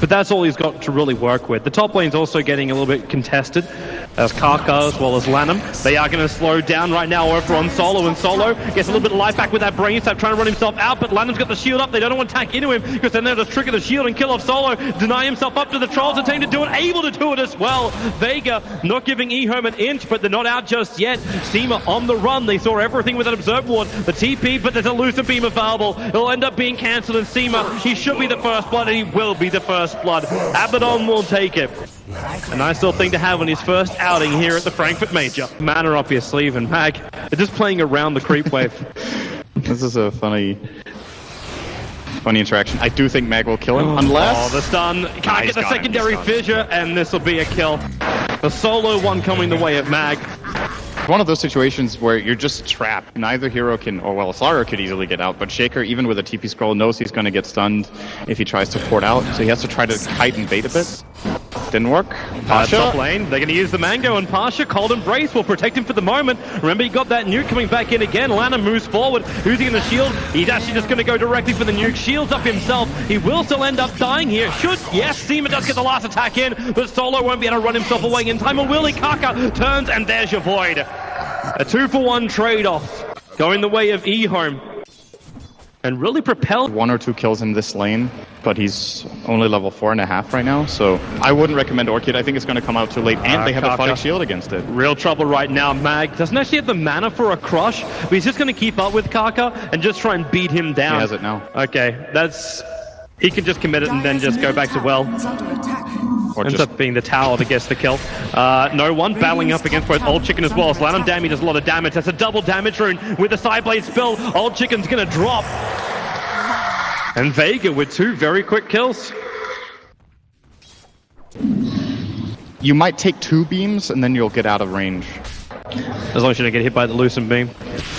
but that's all he's got to really work with. The top lane's also getting a little bit contested, as Kaka as well as Lanham. They are going to slow down right now over on Solo, and Solo gets a little bit of life back with that brain stab, trying to run himself out, but Lanham's got the shield up. They don't want to attack into him, because then they'll just trigger the shield and kill off Solo, deny himself up to the Trolls, attempt to do it, able to do it as well. Vega not giving EHOME an inch, but they're not out just yet. Seema on the run. They saw everything with an Observe Ward. The TP, but there's a Lucid Beam available. It'll end up being cancelled, and Seema, he should be the first blood, and he will be the first blood. Abaddon will take it. A nice little thing to have on his first outing here at the Frankfurt Major. Mana up your sleeve, and Mag, they're just playing around the creep wave. This is a funny interaction. I do think Mag will kill him, unless... Oh, the stun. Can't get the secondary fissure, and this will be a kill. The solo one coming the way of Mag. One of those situations where you're just trapped. Neither hero can, or well, Slayer could easily get out, but Shaker, even with a TP scroll, knows he's going to get stunned if he tries to port out, so he has to try to kite and bait a bit. Didn't work. Pasha. Top lane, they're going to use the Mango, and Pasha, Cold Embrace will protect him for the moment. Remember, he got that nuke coming back in again. Lana moves forward, using the shield. He's actually just going to go directly for the nuke. Shields up himself. He will still end up dying here. Yes, Seema does get the last attack in, but Solo won't be able to run himself away in time. Or will he? Kaka turns, and there's your Void. A 2-for-1 trade-off going the way of EHOME. And really propelled 1 or 2 kills in this lane, but he's only level 4.5 right now, so I wouldn't recommend Orchid. I think it's going to come out too late, and they have a Photic Shield against it. Real trouble right now. Mag doesn't actually have the mana for a crush, but he's just going to keep up with Kaka and just try and beat him down. He has it now. Okay, he can just commit it and then just go back to well. Or ends up being the tower that gets the kill. No one battling up against both Old Chicken as well. So Lanham Dammy does a lot of damage. That's a double damage rune with the Sideblade spill. Old Chicken's going to drop. And Vega with 2 very quick kills. You might take 2 beams and then you'll get out of range. As long as you don't get hit by the Lucent Beam.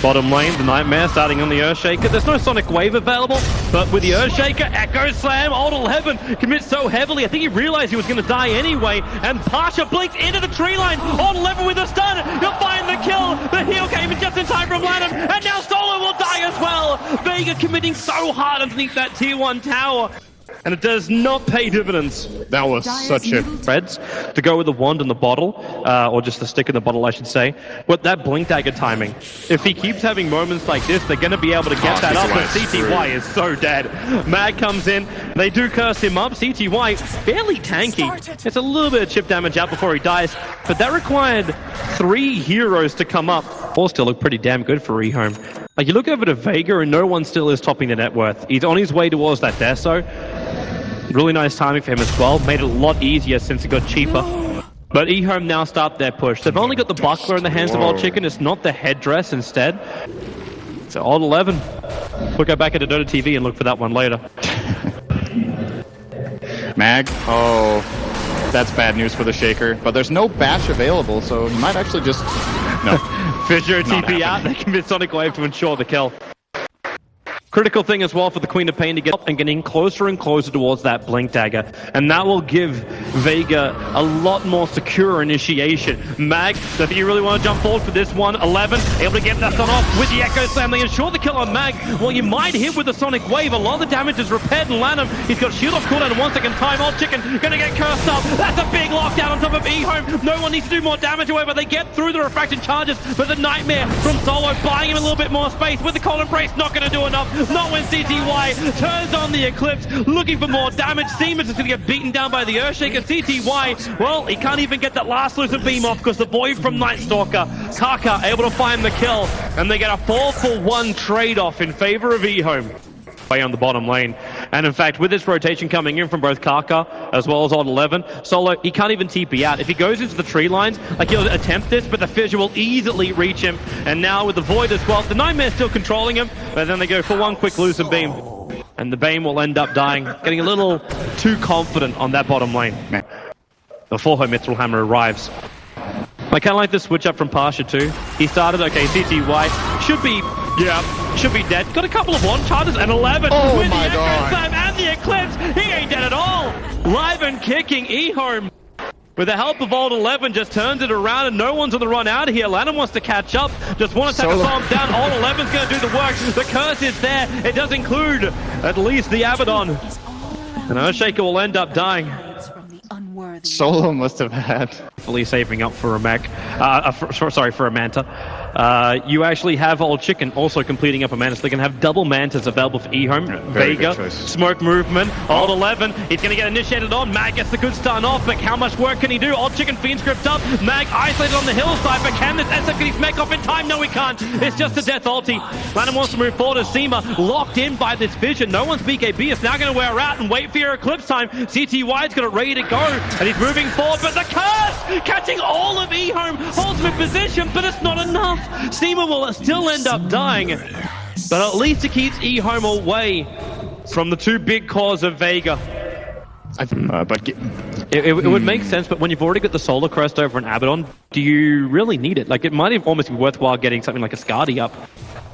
Bottom lane, the Nightmare starting on the Earthshaker. There's no Sonic Wave available, but with the Earthshaker, Echo Slam, Old 11 commits so heavily. I think he realized he was going to die anyway, and Pasha blinks into the tree line. Old 11 with a stun. He'll find the kill. The heal came in just in time from Lanham, and now Solo will die as well. Vega committing so hard underneath that tier 1 tower. And it does not pay dividends. That was such a... Reds to go with the wand and the bottle, or just the stick in the bottle, I should say. But that Blink Dagger timing, if he keeps having moments like this, they're going to be able to get that up, but CTY is so dead. Mag comes in, they do curse him up. CTY, fairly tanky. It's a little bit of chip damage out before he dies, but that required 3 heroes to come up. All still look pretty damn good for EHOME. Like, you look over to Vega and no one still is topping the net worth. He's on his way towards that Deso. Really nice timing for him as well. Made it a lot easier since it got cheaper. But EHOME now start their push. They've only got the buckler in the hands of Old Chicken. It's not the headdress instead. So Old 11. We'll go back into Dota TV and look for that one later. Mag? Oh, that's bad news for the Shaker. But there's no bash available, so he might actually just... No. Fissure TP out. They commit Sonic Wave to ensure the kill. Critical thing as well for the Queen of Pain to get up and getting closer and closer towards that Blink Dagger. And that will give Vega a lot more secure initiation. Mag, so if you really want to jump forward for this one, 11, able to get that stun off with the Echo Slam. They ensure the kill on Mag. Well, you might hit with the Sonic Wave. A lot of the damage is repaired, and Lanham, he's got shield off cooldown in 1 second time. Old Chicken gonna get cursed up. That's a big lockdown on top of EHOME. No one needs to do more damage, however. They get through the refracted charges, but the Nightmare from Solo buying him a little bit more space with the Cold Embrace, not gonna do enough. Not when CTY turns on the Eclipse, looking for more damage. Siemens is going to get beaten down by the Earthshaker. CTY, well, he can't even get that last Lucid Beam off because the boy from Night Stalker, Kaka, able to find the kill. And they get a 4-for-1 trade-off in favor of EHOME. Way on the bottom lane. And in fact, with this rotation coming in from both Kaka as well as Old 11, Solo, he can't even TP out. If he goes into the tree lines, like, he'll attempt this, but the Fissure will easily reach him. And now with the Void as well, the Nightmare's still controlling him, but then they go for 1 quick Lucid Beam. And the Bane will end up dying, getting a little too confident on that bottom lane. Before her Mithril Hammer arrives. I kind of like the switch up from Pasha too. He started, okay, CTY should be dead. Got a couple of one charges and 11 with the Echo Slam and the Eclipse. He ain't dead at all. Live and kicking EHOME. With the help of Old 11, just turns it around and no one's on the run out of here. Lanham wants to catch up. Just want to take a bomb down. Old 11's going to do the work. The curse is there. It does include at least the Abaddon. And Earthshaker will end up dying. Solo must have had. Fully saving up for a mech. For a Manta. You actually have Old Chicken also completing up a Manta, so they can have double Mantas available for EHOME. Vega, smoke movement, Old 11. He's going to get initiated on. Mag gets the good start off, but how much work can he do? Old Chicken Fiend script up. Mag isolated on the hillside, but can this SF get his mech off in time? No, he can't. It's just a death ulti. Lanham wants to move forward as Seema locked in by this vision. No one's BKB. It's now going to wear out and wait for your eclipse time. CTY's got it ready to go, and he's moving forward, but the curse catching all of EHOME holds him in position, but it's not enough. Seema will still end up dying, but at least it keeps EHOME away from the two big cores of Vega. It would make sense, but when you've already got the Solar Crest over an Abaddon, do you really need it? Like, it might have almost be worthwhile getting something like a Skadi up.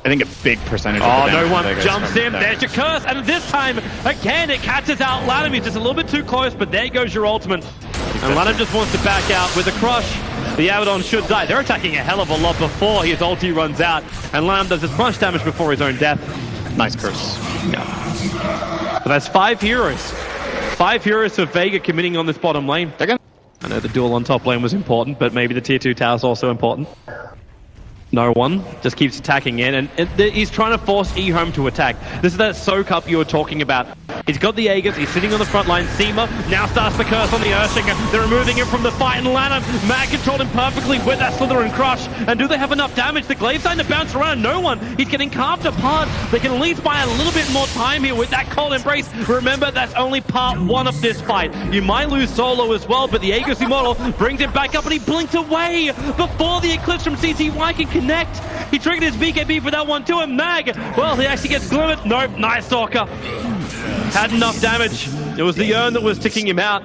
I think a big percentage of the no one jumps in. There's your curse, and this time, again, it catches out Lanham. He's just a little bit too close, but there goes your ultimate. And Lanham just wants to back out with a crush. The Abaddon should die. They're attacking a hell of a lot before his ulti runs out, and Lanham does as much damage before his own death. Nice curse. Yeah. But that's 5 heroes. 5 heroes for Vega committing on this bottom lane. I know the duel on top lane was important, but maybe the tier 2 tower is also important. No one just keeps attacking in, and he's trying to force EHOME to attack. This is that soak up you were talking about. He's got the Aegis, he's sitting on the front line. Seema now starts the curse on the Earthshaker. They're removing him from the fight, and Lanham, Mag controlled him perfectly with that Slither and Crush. And do they have enough damage? The Glaive starting to bounce around. No one. He's getting carved apart. They can at least buy a little bit more time here with that Cold Embrace. Remember, that's only part 1 of this fight. You might lose Solo as well, but the Aegis model brings it back up, and he blinked away before the Eclipse from CTY can connect. He triggered his BKB for that one too, and Mag, well, he actually gets glimmered. Nope, Night Stalker. Had enough damage. It was the urn that was ticking him out.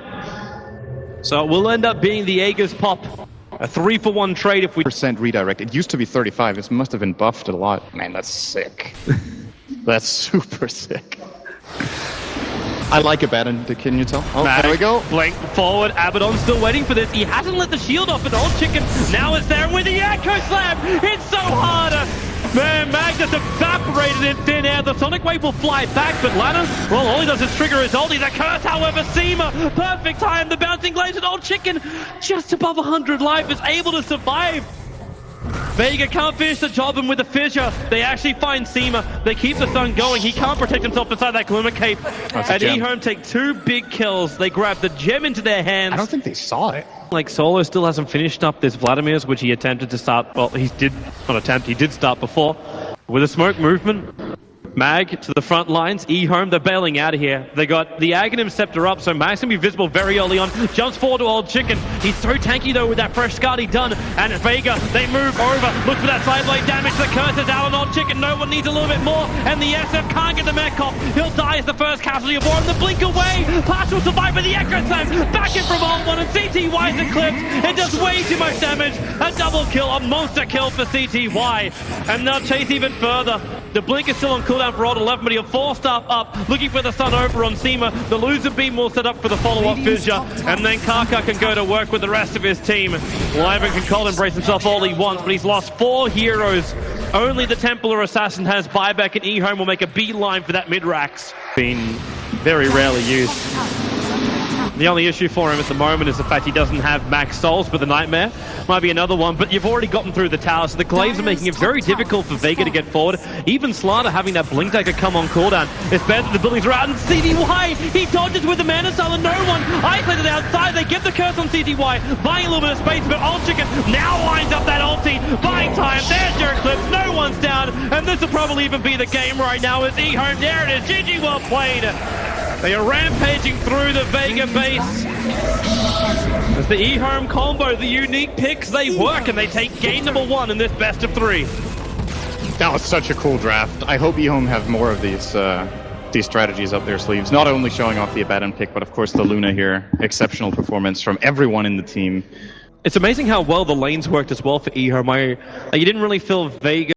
So it will end up being the Aegis pop. A 3-for-1 trade if we... % redirect. It used to be 35. It must have been buffed a lot. Man, that's sick. That's super sick. I like Abaddon, can you tell? Oh, Mag, there we go. Blink forward. Abaddon's still waiting for this. He hasn't let the shield off an Old Chicken. Now it's there with the Echo Slam. It's so hard. Man, Mag just evaporated in thin air. The Sonic Wave will fly back, but Lanham, well, all he does is trigger his ulti. The curse, however, Seema, perfect time. The bouncing glaives and Old Chicken, just above 100 life, is able to survive. Vega can't finish the job, and with the fissure, they actually find Seema. They keep the stun going. He can't protect himself inside that Glimmer Cape. And EHOME take 2 big kills. They grab the gem into their hands. I don't think they saw it. Like, Solo still hasn't finished up this Vladimir's, which he attempted to start. Well, he did start before. With a smoke movement, Mag to the front lines. EHOME, they're bailing out of here. They got the Aghanim Scepter up, so Mag's gonna be visible very early on. Jumps forward to Old Chicken. He's so tanky though with that fresh Skadi done. And Vega, they move over. Look for that side blade damage. The curse is out on Old Chicken. No one needs a little bit more. And the SF can't get the mech off. He'll die as the first casualty of war. And the blink away. Partial survive, but the Echo Slam back in from Old One. And CTY's eclipsed. It does way too much damage. A double kill, a monster kill for CTY. And they'll chase even further. The blink is still on cooldown for Old 11, but he'll 4-star up, looking for the stun over on Seema. The loser beam will set up for the follow-up fissure, and then Kaka can go to work with the rest of his team. Wyvern can cold embrace himself all he wants, but he's lost 4 heroes. Only the Templar Assassin has buyback, and EHOME will make a beeline for that mid-rax. Been very rarely used. The only issue for him at the moment is the fact he doesn't have max souls, but the Nightmare might be another one. But you've already gotten through the tower, so the Glaives are making it very difficult for Vega to get forward. Even Slaughter having that Blink Dagger come on cooldown. It's bad that the buildings are out, and CTY, he dodges with the Mana Style, and no one isolated outside. They get the curse on CTY, buying a little bit of space, but Old Chicken now lines up that ulti, buying time. There's your Eclipse, no one's down, and this will probably even be the game right now with EHOME. There it is, GG, well played. They are rampaging through the Vega base. As the EHOME combo, the unique picks, they work, and they take game number 1 in this best of 3. That was such a cool draft. I hope EHOME have more of these strategies up their sleeves. Not only showing off the Abaddon pick, but of course the Luna here. Exceptional performance from everyone in the team. It's amazing how well the lanes worked as well for EHOME. You didn't really feel Vega